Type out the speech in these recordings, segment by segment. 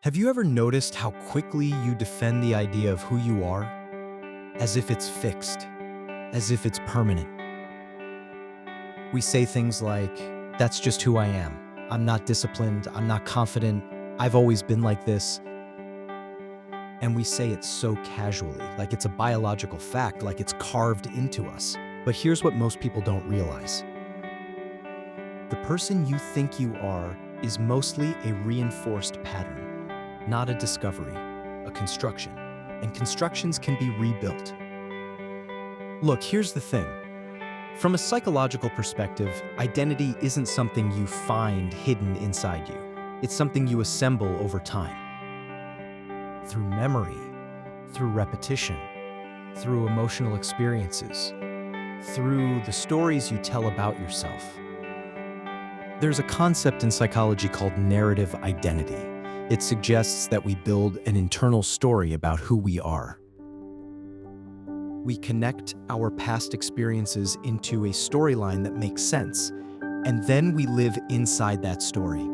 Have you ever noticed how quickly you defend the idea of who you are? As if it's fixed, as if it's permanent. We say things like, that's just who I am. I'm not disciplined, I'm not confident, I've always been like this. And we say it so casually, like it's a biological fact, like it's carved into us. But here's what most people don't realize. The person you think you are is mostly a reinforced pattern, not a discovery, a construction. And constructions can be rebuilt. Look, here's the thing. From a psychological perspective, identity isn't something you find hidden inside you. It's something you assemble over time. Through memory, through repetition, through emotional experiences, through the stories you tell about yourself. There's a concept in psychology called narrative identity. It suggests that we build an internal story about who we are. We connect our past experiences into a storyline that makes sense, and then we live inside that story.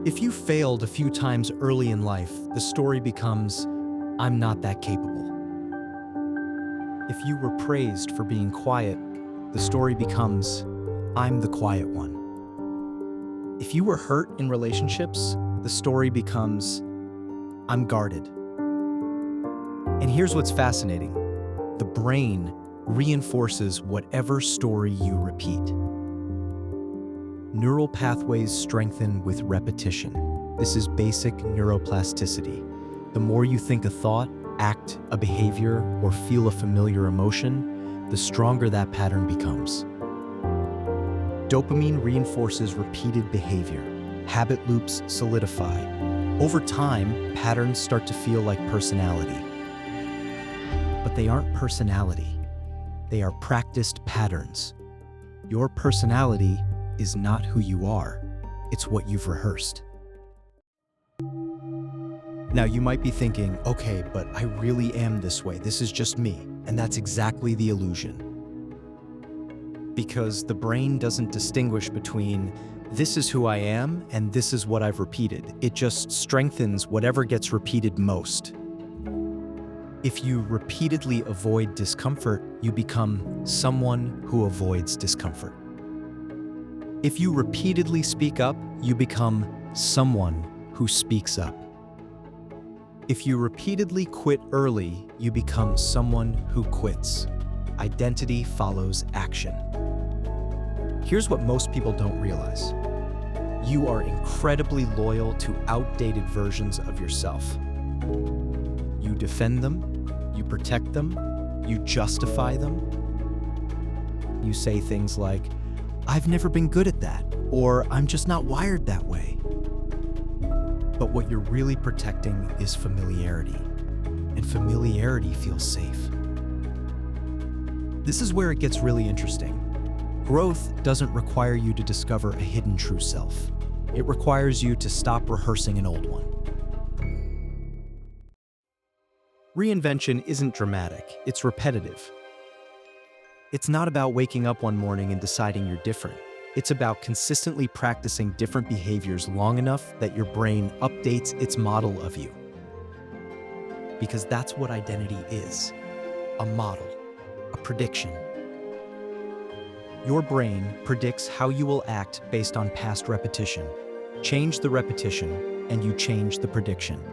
If you failed a few times early in life, the story becomes, I'm not that capable. If you were praised for being quiet, the story becomes, I'm the quiet one. If you were hurt in relationships, the story becomes, I'm guarded. And here's what's fascinating. The brain reinforces whatever story you repeat. Neural pathways strengthen with repetition. This is basic neuroplasticity. The more you think a thought, act a behavior, or feel a familiar emotion, the stronger that pattern becomes. Dopamine reinforces repeated behavior. Habit loops solidify. Over time, patterns start to feel like personality. But they aren't personality. They are practiced patterns. Your personality is not who you are. It's what you've rehearsed. Now you might be thinking, okay, but I really am this way. This is just me. And that's exactly the illusion. Because the brain doesn't distinguish between this is who I am and this is what I've repeated. It just strengthens whatever gets repeated most. If you repeatedly avoid discomfort, you become someone who avoids discomfort. If you repeatedly speak up, you become someone who speaks up. If you repeatedly quit early, you become someone who quits. Identity follows action. Here's what most people don't realize. You are incredibly loyal to outdated versions of yourself. You defend them, you protect them, you justify them. You say things like, I've never been good at that, or I'm just not wired that way. But what you're really protecting is familiarity, and familiarity feels safe. This is where it gets really interesting. Growth doesn't require you to discover a hidden true self. It requires you to stop rehearsing an old one. Reinvention isn't dramatic, it's repetitive. It's not about waking up one morning and deciding you're different. It's about consistently practicing different behaviors long enough that your brain updates its model of you. Because that's what identity is. A model, a prediction. Your brain predicts how you will act based on past repetition. Change the repetition, and you change the prediction.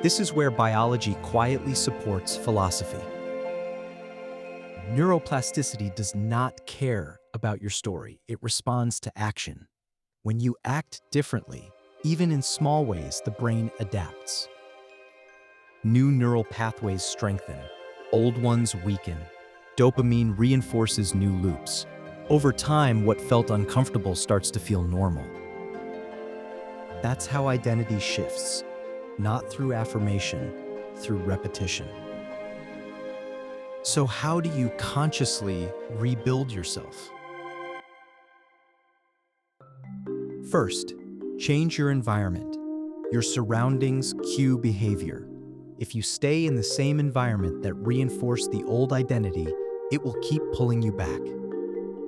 This is where biology quietly supports philosophy. Neuroplasticity does not care about your story. It responds to action. When you act differently, even in small ways, the brain adapts. New neural pathways strengthen. Old ones weaken. Dopamine reinforces new loops. Over time, what felt uncomfortable starts to feel normal. That's how identity shifts. Not through affirmation, through repetition. So how do you consciously rebuild yourself? First, change your environment. Your surroundings cue behavior. If you stay in the same environment that reinforced the old identity, it will keep pulling you back.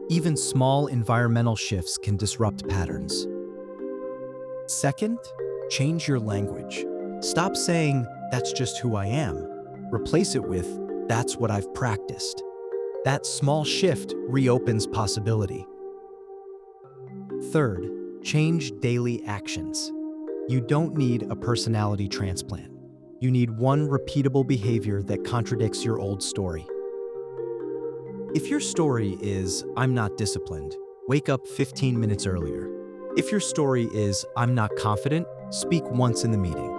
Even small environmental shifts can disrupt patterns. Second, Change your language. Stop saying, "That's just who I am." Replace it with, "That's what I've practiced." That small shift reopens possibility. Third, change daily actions. You don't need a personality transplant. You need one repeatable behavior that contradicts your old story. If your story is, "I'm not disciplined," wake up 15 minutes earlier. If your story is, "I'm not confident," speak once in the meeting.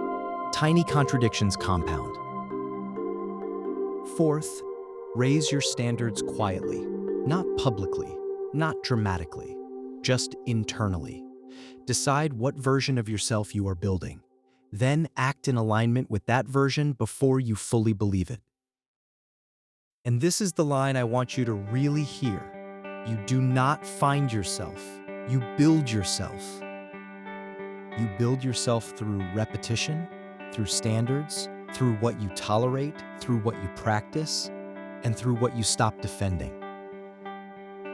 Tiny contradictions compound. Fourth, raise your standards quietly, not publicly, not dramatically, just internally. Decide what version of yourself you are building. Then act in alignment with that version before you fully believe it. And this is the line I want you to really hear. You do not find yourself, you build yourself. You build yourself through repetition, through standards, through what you tolerate, through what you practice, and through what you stop defending.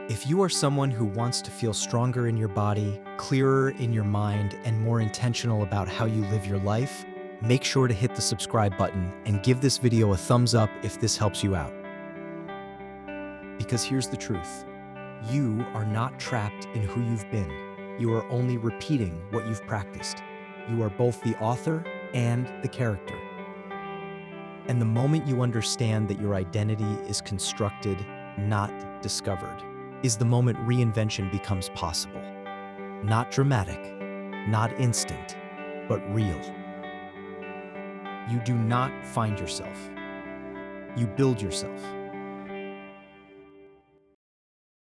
If you are someone who wants to feel stronger in your body, clearer in your mind, and more intentional about how you live your life, make sure to hit the subscribe button and give this video a thumbs up if this helps you out. Because here's the truth. You are not trapped in who you've been. You are only repeating what you've practiced. You are both the author and the character. And the moment you understand that your identity is constructed, not discovered, is the moment reinvention becomes possible. Not dramatic, not instant, but real. You do not find yourself. You build yourself.